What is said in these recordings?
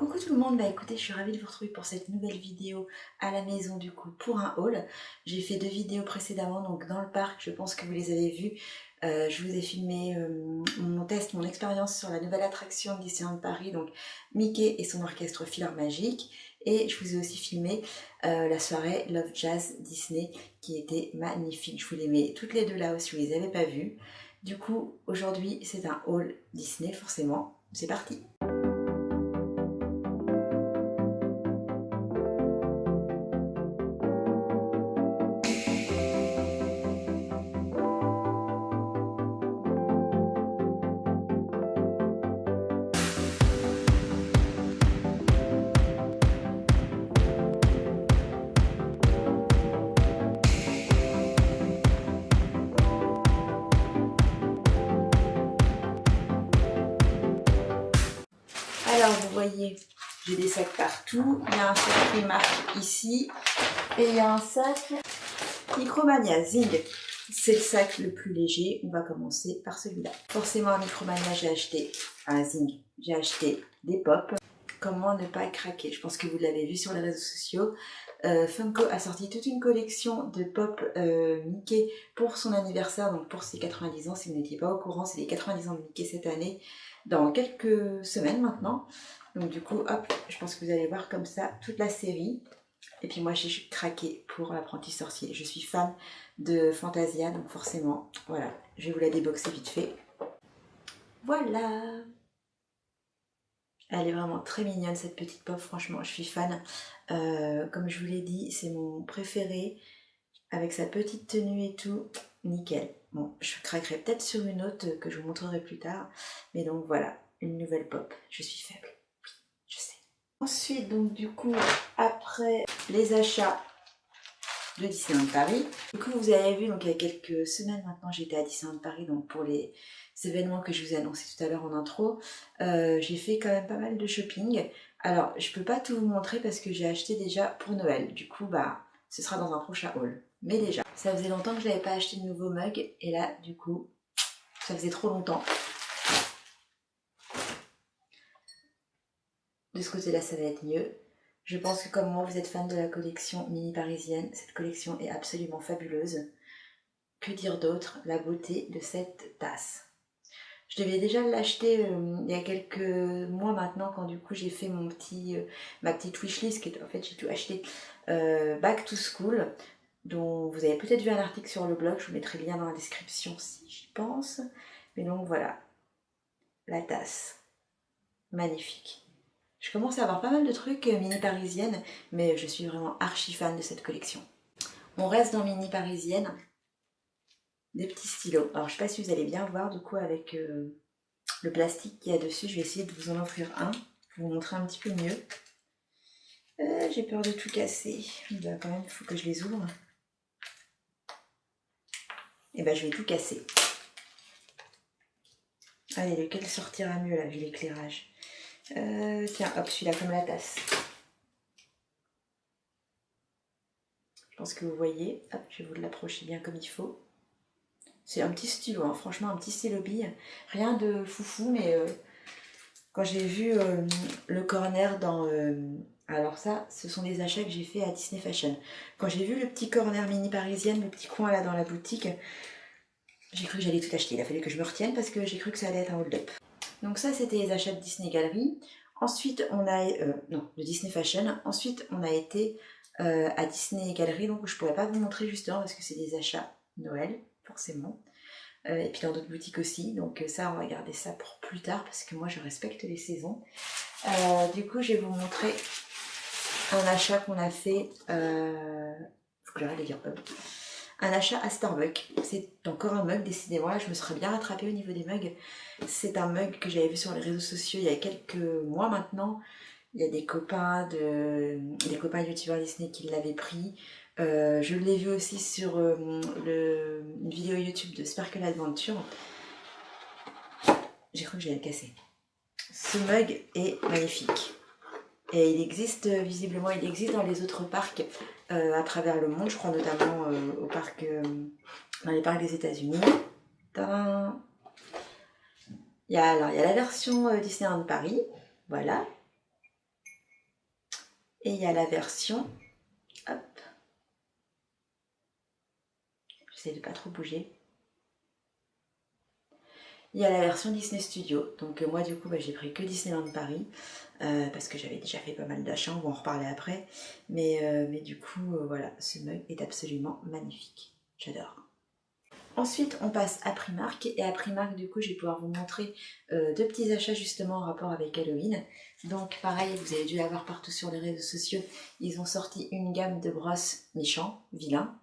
Coucou tout le monde, bah écoutez, je suis ravie de vous retrouver pour cette nouvelle vidéo à la maison du coup pour un haul. J'ai fait 2 vidéos précédemment, donc dans le parc, je pense que vous les avez vues. Je vous ai filmé mon test, mon expérience sur la nouvelle attraction de Disneyland Paris, donc Mickey et son orchestre Filard Magique. Et je vous ai aussi filmé la soirée Love Jazz Disney qui était magnifique. Je vous les mets toutes les deux là-haut si vous les avez pas vues. Du coup, aujourd'hui c'est un haul Disney forcément. C'est parti! Alors vous voyez, j'ai des sacs partout. Il y a un sac Primark ici et il y a un sac Micromania Zing. C'est le sac le plus léger. On va commencer par celui-là. Forcément à Micromania j'ai acheté un Zing. J'ai acheté des pops. Comment ne pas craquer? Je pense que vous l'avez vu sur les réseaux sociaux. Funko a sorti toute une collection de pop Mickey pour son anniversaire, donc pour ses 90 ans. Si vous n'étiez pas au courant, c'est les 90 ans de Mickey cette année, dans quelques semaines maintenant. Donc du coup, hop, je pense que vous allez voir comme ça toute la série. Et puis moi, j'ai craqué pour l'apprenti sorcier. Je suis fan de Fantasia, donc forcément, voilà, je vais vous la déboxer vite fait. Voilà! Elle est vraiment très mignonne cette petite pop, franchement, je suis fan. Comme je vous l'ai dit, c'est mon préféré. Avec sa petite tenue et tout, nickel. Bon, je craquerai peut-être sur une autre que je vous montrerai plus tard. Mais donc voilà, une nouvelle pop. Je suis faible, oui, je sais. Ensuite, donc du coup, après les achats de Disneyland Paris. Du coup, vous avez vu, donc il y a quelques semaines maintenant, j'étais à Disneyland Paris, donc pour les événements que je vous ai annoncés tout à l'heure en intro, j'ai fait quand même pas mal de shopping. Alors, je peux pas tout vous montrer parce que j'ai acheté déjà pour Noël. Du coup, bah, ce sera dans un prochain haul. Mais déjà, ça faisait longtemps que je n'avais pas acheté de nouveaux mugs, et là, du coup, ça faisait trop longtemps. De ce côté-là, ça va être mieux. Je pense que comme moi, vous êtes fan de la collection mini parisienne. Cette collection est absolument fabuleuse. Que dire d'autre? La beauté de cette tasse. Je devais déjà l'acheter il y a quelques mois maintenant, quand du coup j'ai fait mon ma petite wishlist, qui est, en fait j'ai tout acheté, Back to School, dont vous avez peut-être vu un article sur le blog, je vous mettrai le lien dans la description si j'y pense. Mais donc voilà, la tasse, magnifique. Je commence à avoir pas mal de trucs mini parisienne, mais je suis vraiment archi fan de cette collection. On reste dans mini parisienne. Des petits stylos. Alors je sais pas si vous allez bien voir du coup avec le plastique qu'il y a dessus. Je vais essayer de vous en offrir un pour vous montrer un petit peu mieux. J'ai peur de tout casser. Bah, quand même, il faut que je les ouvre. Et bah je vais tout casser. Allez, lequel sortira mieux là, vu l'éclairage? Tiens, hop, celui-là comme la tasse. Je pense que vous voyez. Hop, je vais vous l'approcher bien comme il faut. C'est un petit stylo, hein, franchement un petit stylo bille. Rien de foufou, mais quand j'ai vu le corner dans... alors ça, ce sont des achats que j'ai fait à Disney Fashion. Quand j'ai vu le petit corner mini parisienne, le petit coin là dans la boutique, j'ai cru que j'allais tout acheter. Il a fallu que je me retienne parce que j'ai cru que ça allait être un hold-up. Donc ça, c'était les achats de Disney Gallery. Ensuite, on a... non, de Disney Fashion. Ensuite, on a été à Disney Gallery, donc je pourrais pas vous montrer justement parce que c'est des achats Noël, forcément. Et puis dans d'autres boutiques aussi, donc ça on va garder ça pour plus tard parce que moi je respecte les saisons. Du coup je vais vous montrer un achat qu'on a fait, faut que j'arrête de dire un achat à Starbucks. C'est encore un mug, décidément là je me serais bien rattrapée au niveau des mugs. C'est un mug que j'avais vu sur les réseaux sociaux il y a quelques mois maintenant. Il y a des copains youtubeurs Disney qui l'avaient pris. Je l'ai vu aussi sur une vidéo YouTube de Sparkle Adventure. J'ai cru que j'allais le casser. Ce mug est magnifique. Et il existe, visiblement, il existe dans les autres parcs à travers le monde. Je crois notamment au parc, dans les parcs des États-Unis. Il y a la version Disneyland Paris. Voilà. Et il y a la version, hop, j'essaie de pas trop bouger. Il y a la version Disney Studio, donc moi du coup j'ai pris que Disneyland Paris, parce que j'avais déjà fait pas mal d'achats, on va en reparler après, mais du coup voilà, ce mug est absolument magnifique, j'adore. Ensuite on passe à Primark, et à Primark du coup je vais pouvoir vous montrer deux petits achats justement en rapport avec Halloween. Donc pareil, vous avez dû l'avoir partout sur les réseaux sociaux, ils ont sorti une gamme de brosses méchants, vilains.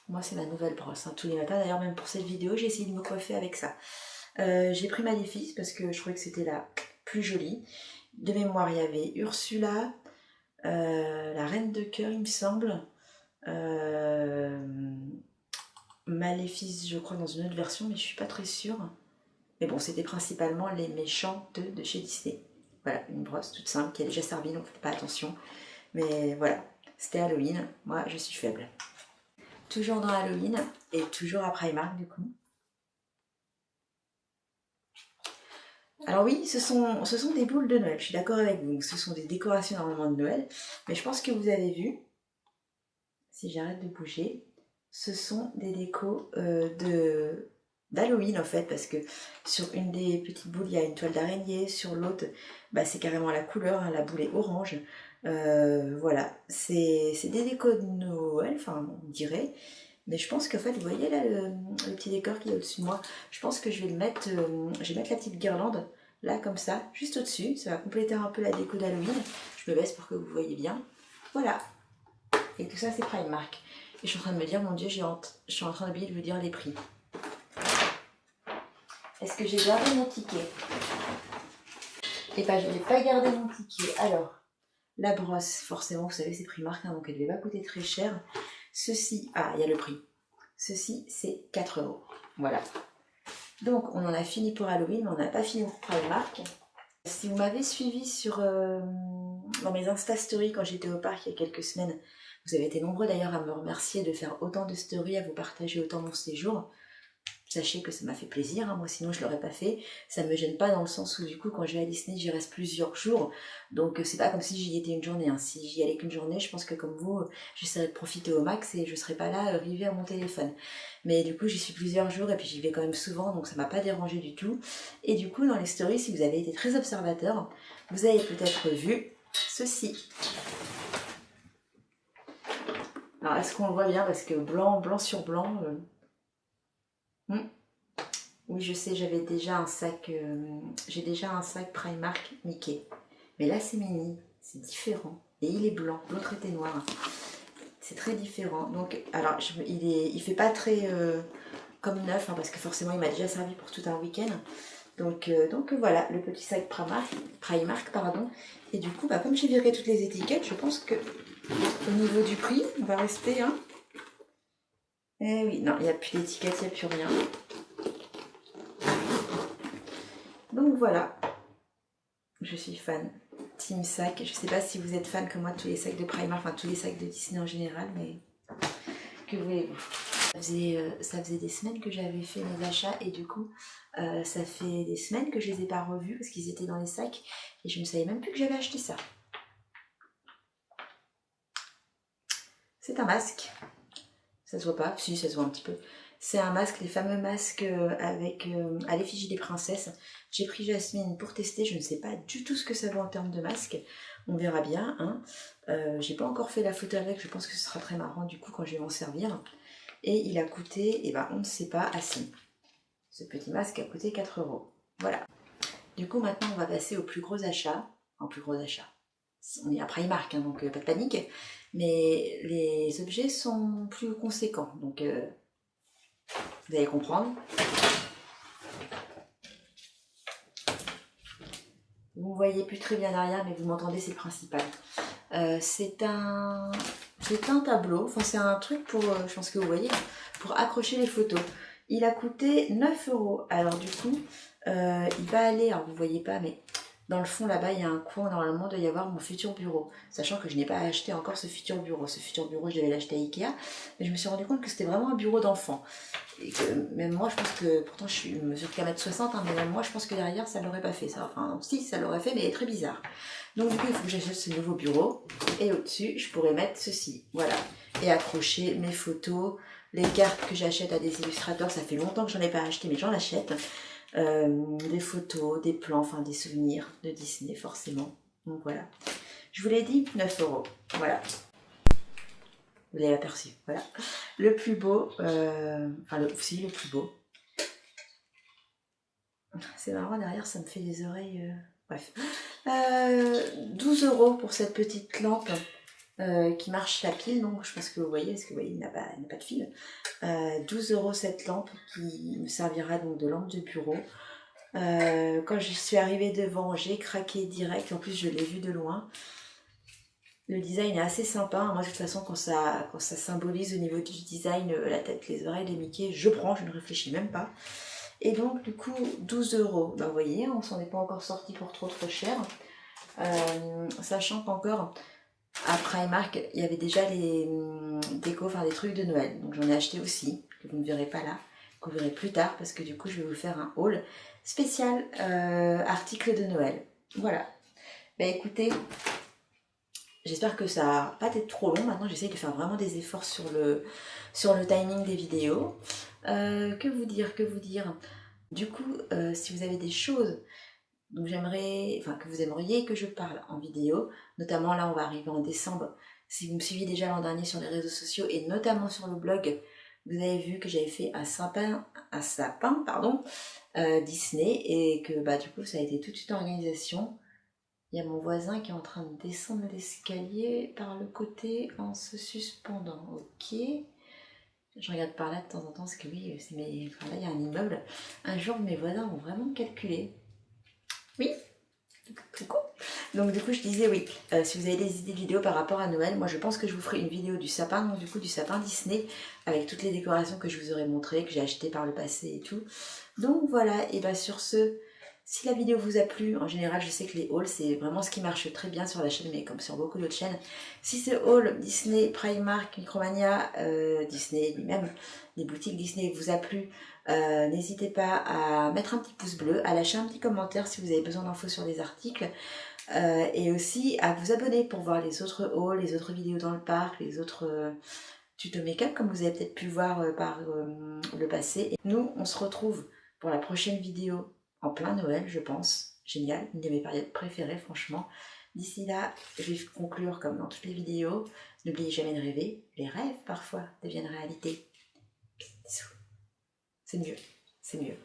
Moi c'est ma nouvelle brosse, hein, tous les matins. D'ailleurs même pour cette vidéo j'ai essayé de me coiffer avec ça. J'ai pris Maléfice parce que je trouvais que c'était la plus jolie. De mémoire il y avait Ursula, la Reine de Cœur il me semble. Maléfice je crois dans une autre version mais je suis pas très sûre. Mais bon c'était principalement les méchants de chez Disney. Voilà, une brosse toute simple qui a déjà servi donc faites pas attention. Mais voilà, c'était Halloween, moi je suis faible. Toujours dans Halloween et toujours à Primark du coup. Alors oui, ce sont des boules de Noël, je suis d'accord avec vous. Ce sont des décorations normalement de Noël. Mais je pense que vous avez vu, si j'arrête de bouger, ce sont des décos d'Halloween en fait. Parce que sur une des petites boules, il y a une toile d'araignée. Sur l'autre, bah, c'est carrément la couleur, hein, la boule est orange. Voilà, c'est des décos de Noël, enfin on dirait. Mais je pense qu'en fait, vous voyez là le petit décor qui est au-dessus de moi. Je pense que je vais le mettre, je vais mettre la petite guirlande là comme ça, juste au-dessus. Ça va compléter un peu la déco d'Halloween. Je me baisse pour que vous voyez bien. Voilà. Et tout ça, c'est Primark. Et je suis en train de me dire, mon Dieu, je suis en train d'oublier de vous dire les prix. Est-ce que j'ai gardé mon ticket? Eh bien, je n'ai pas gardé mon ticket. Alors, la brosse, forcément, vous savez, c'est Primark, hein, donc elle ne va pas coûter très cher. Ceci, ah, il y a le prix. Ceci, c'est 4 €. Voilà. Donc, on en a fini pour Halloween, mais on n'a pas fini pour Primark. Si vous m'avez suivi dans mes Insta Stories quand j'étais au parc il y a quelques semaines, vous avez été nombreux d'ailleurs à me remercier de faire autant de stories, à vous partager autant mon séjour. Sachez que ça m'a fait plaisir, hein, moi sinon je l'aurais pas fait. Ça me gêne pas dans le sens où du coup quand je vais à Disney j'y reste plusieurs jours. Donc c'est pas comme si j'y étais une journée, hein. Si j'y allais qu'une journée, je pense que comme vous, j'essaierais de profiter au max et je serais pas là rivée à mon téléphone. Mais du coup j'y suis plusieurs jours et puis j'y vais quand même souvent, donc ça m'a pas dérangé du tout. Et du coup dans les stories, si vous avez été très observateur, vous avez peut-être vu ceci. Alors est-ce qu'on le voit bien, parce que blanc sur blanc... Oui, je sais, j'avais déjà un sac, j'ai déjà un sac Primark Mickey. Mais là, c'est mini, c'est différent. Et il est blanc, l'autre était noir. C'est très différent. Donc, alors, il fait pas très comme neuf, hein, parce que forcément, il m'a déjà servi pour tout un week-end. Donc voilà, le petit sac Primark, pardon. Et du coup, bah, comme j'ai viré toutes les étiquettes, je pense que au niveau du prix, on va rester, hein. Eh oui, non, il n'y a plus d'étiquette, il n'y a plus rien. Donc voilà, je suis fan. Team sac. Je sais pas si vous êtes fan comme moi de tous les sacs de Primark, enfin tous les sacs de Disney en général, mais que voulez-vous. Ça faisait des semaines que j'avais fait mes achats et du coup, ça fait des semaines que je les ai pas revus parce qu'ils étaient dans les sacs et je ne savais même plus que j'avais acheté ça. C'est un masque. Ça se voit pas? Si, ça se voit un petit peu. C'est un masque, les fameux masques avec à l'effigie des princesses. J'ai pris Jasmine pour tester, je ne sais pas du tout ce que ça vaut en termes de masque. On verra bien, hein. J'ai pas encore fait la photo avec, je pense que ce sera très marrant du coup quand je vais m'en servir. Et il a coûté, eh ben, on ne sait pas, assez. Ce petit masque a coûté 4 €. Voilà. Du coup maintenant on va passer au plus gros achat. En plus gros achat. On est à Primark, hein, donc pas de panique. Mais les objets sont plus conséquents, donc vous allez comprendre. Vous ne voyez plus très bien derrière, mais vous m'entendez, c'est le principal. C'est un tableau, enfin c'est un truc pour, je pense que vous voyez, pour accrocher les photos. Il a coûté 9 €. Alors du coup, il va aller, alors vous ne voyez pas, mais Dans le fond, là-bas, il y a un coin où normalement il doit y avoir mon futur bureau. Sachant que je n'ai pas acheté encore ce futur bureau. Ce futur bureau, je devais l'acheter à Ikea. Mais je me suis rendu compte que c'était vraiment un bureau d'enfant. Et que même moi, je pense que, pourtant je mesure qu'à 1m60, hein, mais même moi, je pense que derrière, ça l'aurait pas fait ça. Enfin, si, ça l'aurait fait, mais très bizarre. Donc du coup, il faut que j'achète ce nouveau bureau. Et au-dessus, je pourrais mettre ceci. Voilà. Et accrocher mes photos, les cartes que j'achète à des illustrateurs. Ça fait longtemps que j'en ai pas acheté, mais j'en achète. Des photos, des plans, enfin des souvenirs de Disney forcément. Donc voilà. Je vous l'ai dit, 9 euros. Voilà. Vous l'avez aperçu. Voilà. Le plus beau, enfin le plus beau. C'est marrant, derrière ça me fait des oreilles. Bref. 12 euros pour cette petite lampe qui marche la pile. Donc je pense que vous voyez, parce que vous voyez, il n'a pas de fil. 12 euros cette lampe qui me servira donc de lampe de bureau. Quand je suis arrivée devant, j'ai craqué direct. En plus, je l'ai vu de loin. Le design est assez sympa. Moi, de toute façon, quand ça symbolise au niveau du design, la tête, les oreilles, les Mickey, je prends, je ne réfléchis même pas. Et donc, du coup, 12 euros. Ben, vous voyez, on s'en est pas encore sorti pour trop cher. Sachant qu'encore, à Primark, il y avait déjà les décos, enfin des trucs de Noël. Donc, j'en ai acheté aussi, que vous ne verrez pas là, que vous verrez plus tard, parce que du coup, je vais vous faire un haul spécial article de Noël. Voilà. Ben, écoutez, j'espère que ça va pas être trop long. Maintenant, j'essaye de faire vraiment des efforts sur le timing des vidéos. Que vous dire. Du coup, si vous avez des choses dont que vous aimeriez que je parle en vidéo, notamment là, on va arriver en décembre. Si vous me suivez déjà l'an dernier sur les réseaux sociaux et notamment sur le blog, vous avez vu que j'avais fait un sapin, Disney et que bah du coup, ça a été toute une organisation. Il y a mon voisin qui est en train de descendre l'escalier par le côté en se suspendant. Ok. Je regarde par là de temps en temps parce que oui, enfin, là il y a un immeuble. Un jour, mes voisins vont vraiment calculer. Oui, coucou. Donc du coup, je disais oui, si vous avez des idées de vidéos par rapport à Noël, moi je pense que je vous ferai une vidéo du sapin, donc du coup du sapin Disney, avec toutes les décorations que je vous aurais montrées, que j'ai achetées par le passé et tout. Donc voilà, et bah sur ce, si la vidéo vous a plu, en général je sais que les hauls c'est vraiment ce qui marche très bien sur la chaîne, mais comme sur beaucoup d'autres chaînes. Si ce haul Disney, Primark, Micromania, Disney lui-même, les boutiques Disney vous a plu, n'hésitez pas à mettre un petit pouce bleu, à lâcher un petit commentaire si vous avez besoin d'infos sur les articles, et aussi à vous abonner pour voir les autres hauls, les autres vidéos dans le parc, les autres tutos make-up comme vous avez peut-être pu voir par le passé. Et nous, on se retrouve pour la prochaine vidéo en plein Noël, je pense. Génial, une de mes périodes préférées, franchement. D'ici là, je vais conclure comme dans toutes les vidéos. N'oubliez jamais de rêver. Les rêves, parfois, deviennent réalité. Bisous. C'est mieux. C'est mieux.